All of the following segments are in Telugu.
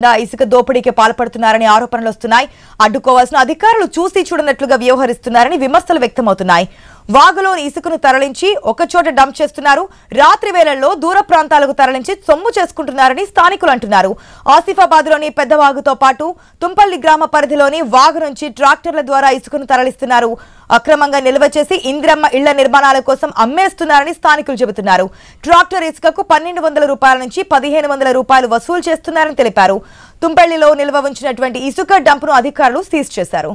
ఇసుక దోపిడీకి పాల్పడుతున్నారని ఆరోపణలు వస్తున్నాయి. అడ్డుకోవాల్సిన అధికారులు చూసి చూడనట్లుగా వ్యవహరిస్తున్నారని విమర్శలు వ్యక్తమవుతున్నాయి. వాగులోని ఇసుకను తరలించి ఒకచోట డంప్ చేస్తున్నారు. రాత్రి వేళల్లో దూర ప్రాంతాలకు తరలించి సొమ్ము చేసుకుంటున్నారని స్థానికులు అంటున్నారు. ఆసిఫాబాద్లోని పెద్ద వాగుతో పాటు తుంపల్లి గ్రామ పరిధిలోని వాగు నుంచి ట్రాక్టర్ల ద్వారా ఇసుకను తరలిస్తున్నారు. అక్రమంగా నిల్వ చేసి ఇందిరమ్మ ఇళ్ల నిర్మాణాల కోసం అమ్మేస్తున్నారని స్థానికులు చెబుతున్నారు. ట్రాక్టర్ ఇసుకకు 1200 రూపాయల నుంచి 1500 రూపాయలు వసూలు చేస్తున్నారని తెలిపారు. తుంపల్లిలో నిల్వ ఉంచినటువంటి ఇసుక డంప్ను అధికారులు సీజ్ చేశారు.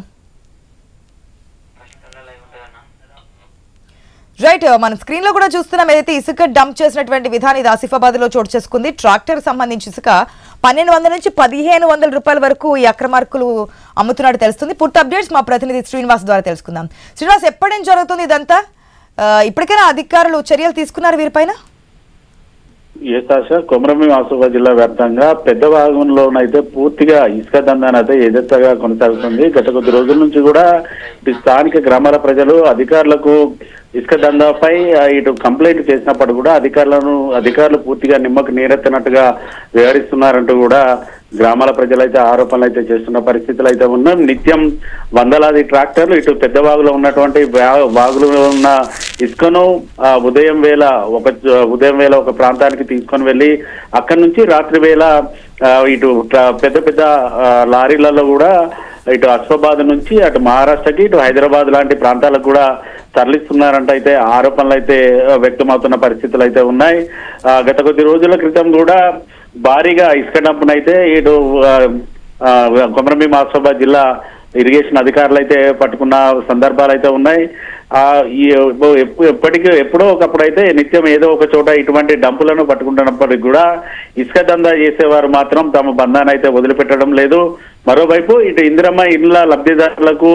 రైట్, మన స్క్రీన్ లో కూడా చూస్తున్నాం. ఏదైతే ఇసుక డంప్ చేసినటువంటి విధానం ఇది ఆసిఫాబాద్ లో చోటు చేసుకుంది. ట్రాక్టర్ సంబంధించి ఇసుక 1200 నుంచి 1500 రూపాయల వరకు ఈ అక్రమార్కులు అమ్ముతున్నట్టు తెలుస్తుంది. పూర్తి అప్డేట్స్ మా ప్రతినిధి శ్రీనివాస్ ద్వారా తెలుసుకుందాం. శ్రీనివాస్, ఎప్పటి నుంచి జరుగుతుంది ఇదంతా? ఇప్పటికైనా అధికారులు చర్యలు తీసుకున్నారు వీరిపైన? కొమరంభీం ఆసిఫాబాద్ జిల్లా వ్యాప్తంగా పెద్ద భాగంలోనైతే పూర్తిగా ఇసుక దందానైతే ఎదెత్తగా కొనసాగుతుంది. గత కొద్ది రోజుల నుంచి కూడా ఇటు స్థానిక గ్రామాల ప్రజలు అధికారులకు ఇసుక దందాపై ఇటు కంప్లైంట్ చేసినప్పుడు కూడా అధికారులు పూర్తిగా నిమ్మకు నీరెత్తనట్టుగా వ్యవహరిస్తున్నారంటూ కూడా గ్రామాల ప్రజలైతే ఆరోపణలు అయితే చేస్తున్న పరిస్థితులు అయితే ఉన్నాయి. నిత్యం వందలాది ట్రాక్టర్లు ఇటు పెద్ద వాగులో ఉన్నటువంటి వాగులో ఉన్న ఇసుకను ఉదయం వేళ ఒక ప్రాంతానికి తీసుకొని వెళ్ళి అక్కడి నుంచి రాత్రి వేళ ఇటు పెద్ద పెద్ద లారీలలో కూడా ఇటు ఆసిఫాబాద్ నుంచి అటు మహారాష్ట్రకి ఇటు హైదరాబాద్ లాంటి ప్రాంతాలకు కూడా తరలిస్తున్నారంటే అయితే ఆరోపణలు అయితే వ్యక్తమవుతున్న పరిస్థితులు అయితే ఉన్నాయి. గత కొద్ది రోజుల క్రితం కూడా భారీగా ఇసుక డంపునైతే ఇటు కొమరంభీం ఆసిఫాబాద్ జిల్లా ఇరిగేషన్ అధికారులు అయితే పట్టుకున్న సందర్భాలు అయితే ఉన్నాయి. ఎప్పుడో ఒకప్పుడు అయితే నిత్యం ఏదో ఒక చోట ఇటువంటి డంపులను పట్టుకుంటున్నప్పటికీ కూడా ఇసుక దందా చేసేవారు మాత్రం తమ బంధాన్ని అయితే వదిలిపెట్టడం లేదు. మరోవైపు ఇటు ఇందిరమ్మ ఇళ్ల లబ్ధిదారులకు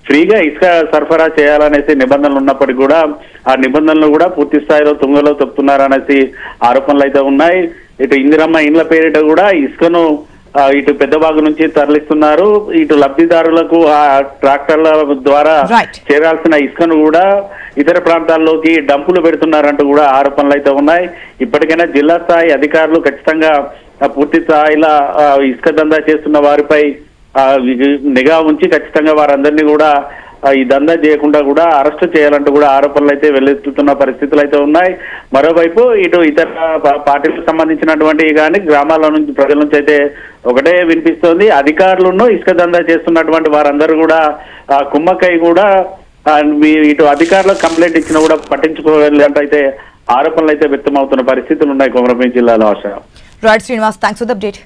ఫ్రీగా ఇసుక సరఫరా చేయాలనేసి నిబంధనలు ఉన్నప్పటికీ కూడా ఆ నిబంధనలు కూడా పూర్తి స్థాయిలో తుంగలో తొక్కుతున్నారనేసి ఆరోపణలు అయితే ఉన్నాయి. ఇటు ఇందిరమ్మ ఇండ్ల పేరిట కూడా ఇసుకను ఇటు పెద్దవాగు నుంచి తరలిస్తున్నారు. ఇటు లబ్ధిదారులకు ఆ ట్రాక్టర్ల ద్వారా చేరాల్సిన ఇసుకను కూడా ఇతర ప్రాంతాల్లోకి డంపులు పెడుతున్నారంటూ కూడా ఆరోపణలు అయితే ఉన్నాయి. ఇప్పటికైనా జిల్లా స్థాయి అధికారులు ఖచ్చితంగా పూర్తి స్థాయిలో ఇసుక దందా చేస్తున్న వారిపై నిఘా ఉంచి ఖచ్చితంగా వారందరినీ కూడా ఈ దందా చేయకుండా కూడా అరెస్ట్ చేయాలంటూ కూడా ఆరోపణలు అయితే వెల్లెత్తుతున్న పరిస్థితులు అయితే ఉన్నాయి. మరోవైపు ఇటు ఇతర పార్టీలకు సంబంధించినటువంటి కానీ గ్రామాల నుంచి ప్రజల నుంచి అయితే ఒకటే వినిపిస్తోంది. అధికారులను ఇసుక దందా చేస్తున్నటువంటి వారందరూ కూడా కుమ్మక్కై కూడా ఇటు అధికారులకు కంప్లైంట్ ఇచ్చినా కూడా పట్టించుకోవాలంటే అయితే ఆరోపణలు అయితే వ్యక్తమవుతున్న పరిస్థితులు ఉన్నాయి కొమరంభీం జిల్లాలో. Right Srinivas, thanks for the update.